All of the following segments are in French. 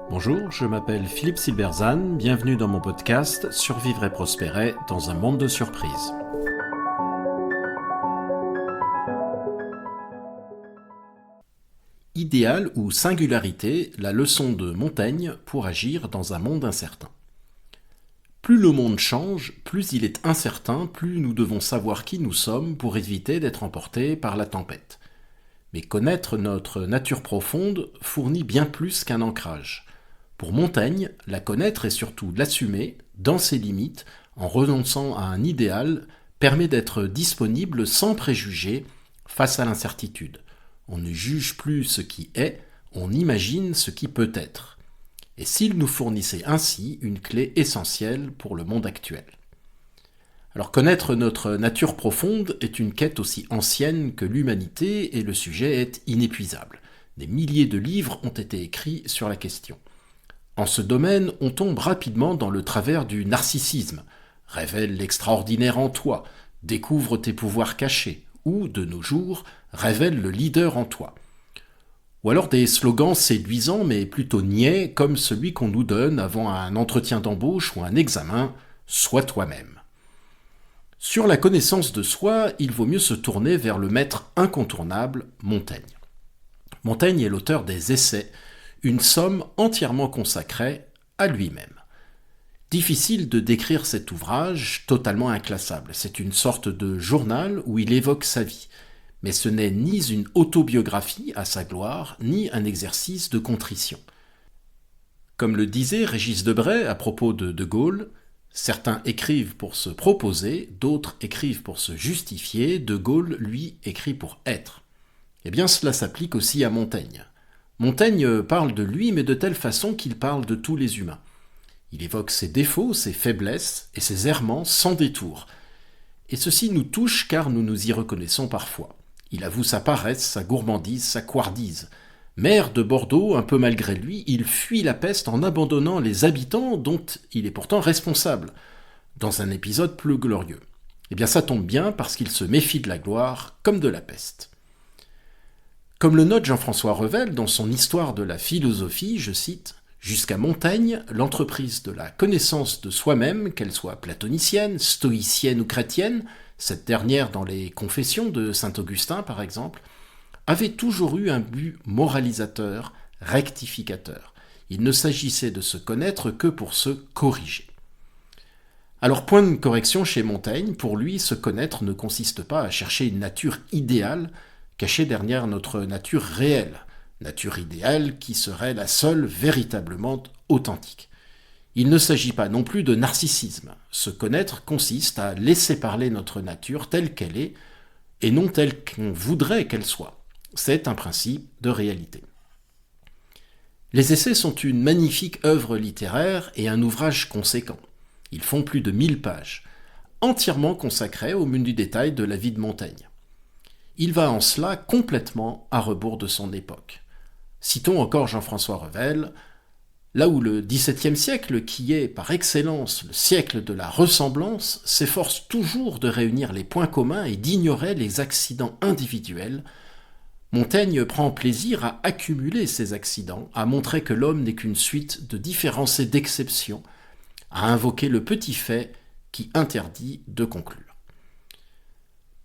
Bonjour, je m'appelle Philippe Silberzan, bienvenue dans mon podcast Survivre et prospérer dans un monde de surprises. Idéal ou singularité, la leçon de Montaigne pour agir dans un monde incertain. Plus le monde change, plus il est incertain, plus nous devons savoir qui nous sommes pour éviter d'être emportés par la tempête. Mais connaître notre nature profonde fournit bien plus qu'un ancrage. Pour Montaigne, la connaître et surtout l'assumer, dans ses limites, en renonçant à un idéal, permet d'être disponible sans préjugés face à l'incertitude. On ne juge plus ce qui est, on imagine ce qui peut être. Et s'il nous fournissait ainsi une clé essentielle pour le monde actuel. Alors connaître notre nature profonde est une quête aussi ancienne que l'humanité et le sujet est inépuisable. Des milliers de livres ont été écrits sur la question. En ce domaine, on tombe rapidement dans le travers du narcissisme. Révèle l'extraordinaire en toi, découvre tes pouvoirs cachés, ou, de nos jours, révèle le leader en toi. Ou alors des slogans séduisants mais plutôt niais, comme celui qu'on nous donne avant un entretien d'embauche ou un examen « Sois toi-même ». Sur la connaissance de soi, il vaut mieux se tourner vers le maître incontournable, Montaigne. Montaigne est l'auteur des Essais, une somme entièrement consacrée à lui-même. Difficile de décrire cet ouvrage, totalement inclassable. C'est une sorte de journal où il évoque sa vie. Mais ce n'est ni une autobiographie à sa gloire, ni un exercice de contrition. Comme le disait Régis Debray à propos de De Gaulle, certains écrivent pour se proposer, d'autres écrivent pour se justifier, De Gaulle, lui, écrit pour être. Eh bien, cela s'applique aussi à Montaigne. Montaigne parle de lui, mais de telle façon qu'il parle de tous les humains. Il évoque ses défauts, ses faiblesses et ses errements sans détour. Et ceci nous touche car nous nous y reconnaissons parfois. Il avoue sa paresse, sa gourmandise, sa couardise. Maire de Bordeaux, un peu malgré lui, il fuit la peste en abandonnant les habitants dont il est pourtant responsable, dans un épisode plus glorieux. Eh bien ça tombe bien parce qu'il se méfie de la gloire comme de la peste. Comme le note Jean-François Revel dans son Histoire de la philosophie, je cite, « Jusqu'à Montaigne, l'entreprise de la connaissance de soi-même, qu'elle soit platonicienne, stoïcienne ou chrétienne, cette dernière dans les Confessions de saint Augustin par exemple, avait toujours eu un but moralisateur, rectificateur. Il ne s'agissait de se connaître que pour se corriger. » Alors point de correction chez Montaigne, pour lui, se connaître ne consiste pas à chercher une nature idéale, cachée derrière notre nature réelle, nature idéale qui serait la seule véritablement authentique. Il ne s'agit pas non plus de narcissisme. Se connaître consiste à laisser parler notre nature telle qu'elle est, et non telle qu'on voudrait qu'elle soit. C'est un principe de réalité. Les Essais sont une magnifique œuvre littéraire et un ouvrage conséquent. Ils font plus de 1000 pages, entièrement consacrés au menu détail de la vie de Montaigne. Il va en cela complètement à rebours de son époque. Citons encore Jean-François Revel, là où le XVIIe siècle, qui est par excellence le siècle de la ressemblance, s'efforce toujours de réunir les points communs et d'ignorer les accidents individuels, Montaigne prend plaisir à accumuler ces accidents, à montrer que l'homme n'est qu'une suite de différences et d'exceptions, à invoquer le petit fait qui interdit de conclure.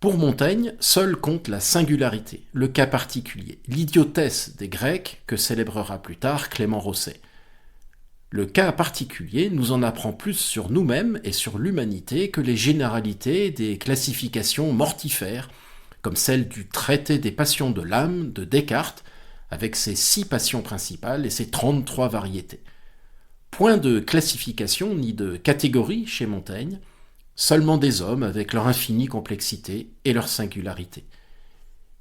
Pour Montaigne, seul compte la singularité, le cas particulier, l'idiotesse des Grecs que célébrera plus tard Clément Rosset. Le cas particulier nous en apprend plus sur nous-mêmes et sur l'humanité que les généralités des classifications mortifères, comme celle du traité des passions de l'âme de Descartes, avec ses 6 passions principales et ses 33 variétés. Point de classification ni de catégorie chez Montaigne, seulement des hommes avec leur infinie complexité et leur singularité.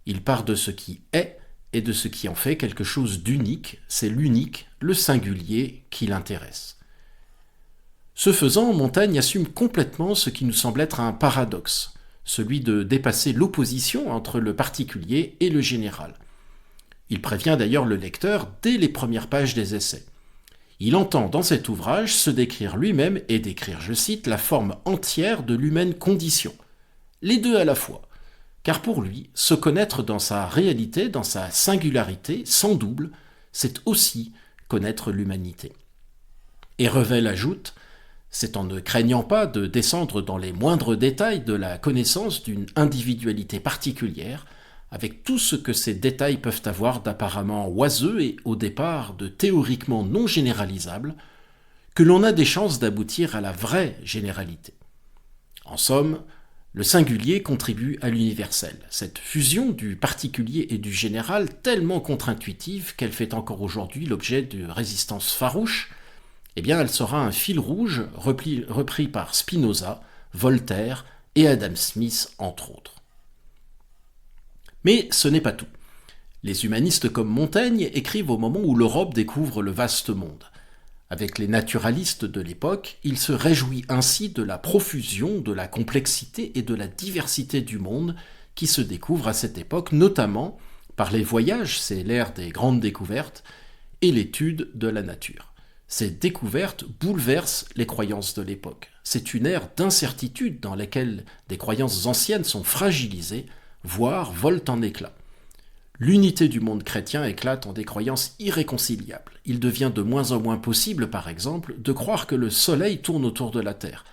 Il part de ce qui est et de ce qui en fait quelque chose d'unique, c'est l'unique, le singulier qui l'intéresse. Ce faisant, Montaigne assume complètement ce qui nous semble être un paradoxe, celui de dépasser l'opposition entre le particulier et le général. Il prévient d'ailleurs le lecteur dès les premières pages des Essais. Il entend dans cet ouvrage se décrire lui-même et décrire, je cite, la forme entière de l'humaine condition. Les deux à la fois. car pour lui, se connaître dans sa réalité, dans sa singularité, sans double, c'est aussi connaître l'humanité. Et Revel ajoute, c'est en ne craignant pas de descendre dans les moindres détails de la connaissance d'une individualité particulière, avec tout ce que ces détails peuvent avoir d'apparemment oiseux et au départ de théoriquement non généralisable, que l'on a des chances d'aboutir à la vraie généralité. En somme, le singulier contribue à l'universel. Cette fusion du particulier et du général, tellement contre-intuitive qu'elle fait encore aujourd'hui l'objet de résistances farouches, eh bien elle sera un fil rouge repris par Spinoza, Voltaire et Adam Smith, entre autres. Mais ce n'est pas tout. Les humanistes comme Montaigne écrivent au moment où l'Europe découvre le vaste monde. Avec les naturalistes de l'époque, il se réjouit ainsi de la profusion, de la complexité et de la diversité du monde qui se découvre à cette époque, notamment par les voyages, c'est l'ère des grandes découvertes, et l'étude de la nature. Ces découvertes bouleversent les croyances de l'époque. C'est une ère d'incertitude dans laquelle des croyances anciennes sont fragilisées, voire volent en éclats. L'unité du monde chrétien éclate en des croyances irréconciliables. Il devient de moins en moins possible, par exemple, de croire que le soleil tourne autour de la Terre.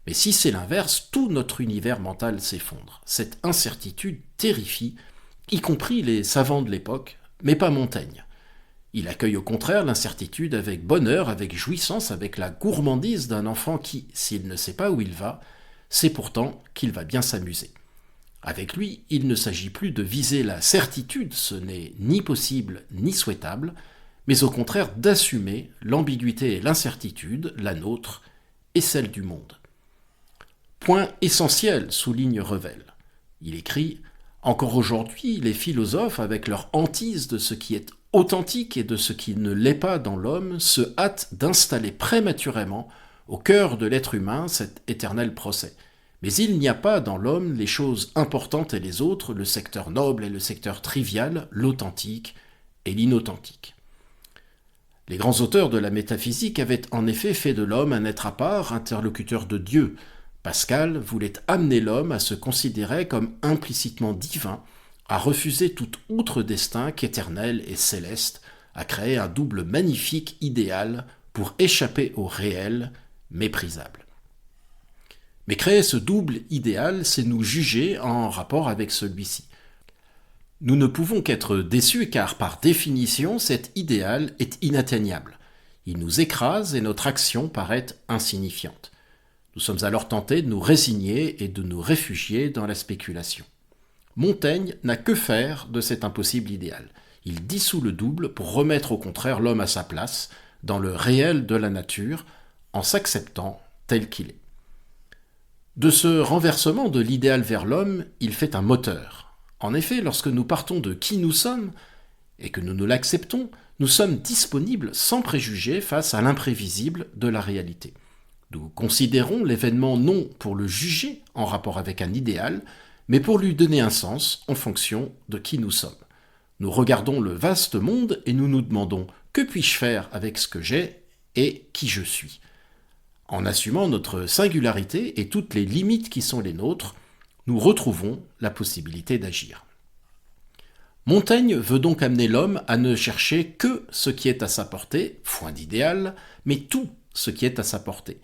Mais si c'est l'inverse, tout notre univers mental s'effondre. Cette incertitude terrifie, y compris les savants de l'époque, mais pas Montaigne. Il accueille au contraire l'incertitude avec bonheur, avec jouissance, avec la gourmandise d'un enfant qui, s'il ne sait pas où il va, sait pourtant qu'il va bien s'amuser. Avec lui, il ne s'agit plus de viser la certitude, ce n'est ni possible ni souhaitable, mais au contraire d'assumer l'ambiguïté et l'incertitude, la nôtre et celle du monde. Point essentiel, souligne Revel. Il écrit « Encore aujourd'hui, les philosophes, avec leur hantise de ce qui est authentique et de ce qui ne l'est pas dans l'homme, se hâtent d'installer prématurément au cœur de l'être humain cet éternel procès. Mais il n'y a pas dans l'homme les choses importantes et les autres, le secteur noble et le secteur trivial, l'authentique et l'inauthentique. » Les grands auteurs de la métaphysique avaient en effet fait de l'homme un être à part, interlocuteur de Dieu. Pascal voulait amener l'homme à se considérer comme implicitement divin, à refuser tout autre destin qu'éternel et céleste, à créer un double magnifique idéal pour échapper au réel, méprisable. Mais créer ce double idéal, c'est nous juger en rapport avec celui-ci. Nous ne pouvons qu'être déçus car, par définition, cet idéal est inatteignable. Il nous écrase et notre action paraît insignifiante. Nous sommes alors tentés de nous résigner et de nous réfugier dans la spéculation. Montaigne n'a que faire de cet impossible idéal. Il dissout le double pour remettre au contraire l'homme à sa place, dans le réel de la nature, en s'acceptant tel qu'il est. De ce renversement de l'idéal vers l'homme, il fait un moteur. En effet, lorsque nous partons de qui nous sommes, et que nous l'acceptons, nous sommes disponibles sans préjugés face à l'imprévisible de la réalité. Nous considérons l'événement non pour le juger en rapport avec un idéal, mais pour lui donner un sens en fonction de qui nous sommes. Nous regardons le vaste monde et nous nous demandons « Que puis-je faire avec ce que j'ai et qui je suis ?» En assumant notre singularité et toutes les limites qui sont les nôtres, nous retrouvons la possibilité d'agir. Montaigne veut donc amener l'homme à ne chercher que ce qui est à sa portée, point d'idéal, mais tout ce qui est à sa portée.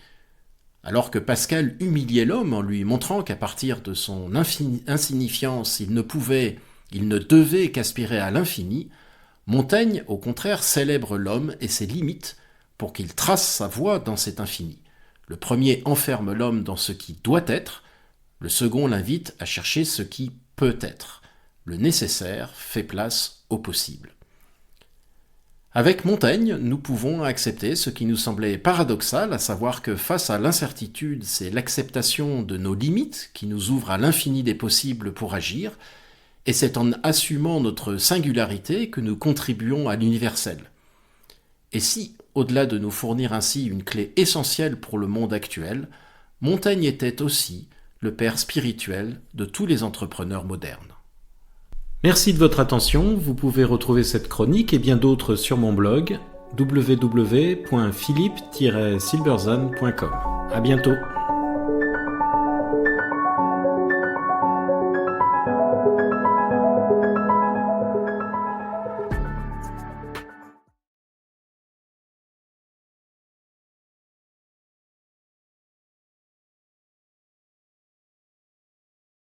Alors que Pascal humiliait l'homme en lui montrant qu'à partir de son insignifiance, il ne devait qu'aspirer à l'infini, Montaigne, au contraire, célèbre l'homme et ses limites pour qu'il trace sa voie dans cet infini. Le premier enferme l'homme dans ce qui doit être, le second l'invite à chercher ce qui peut être. Le nécessaire fait place au possible. Avec Montaigne, nous pouvons accepter ce qui nous semblait paradoxal, à savoir que face à l'incertitude, c'est l'acceptation de nos limites qui nous ouvre à l'infini des possibles pour agir, et c'est en assumant notre singularité que nous contribuons à l'universel. Et si, au-delà de nous fournir ainsi une clé essentielle pour le monde actuel, Montaigne était aussi le père spirituel de tous les entrepreneurs modernes. Merci de votre attention, vous pouvez retrouver cette chronique et bien d'autres sur mon blog www.philippe-silberzan.com. À bientôt.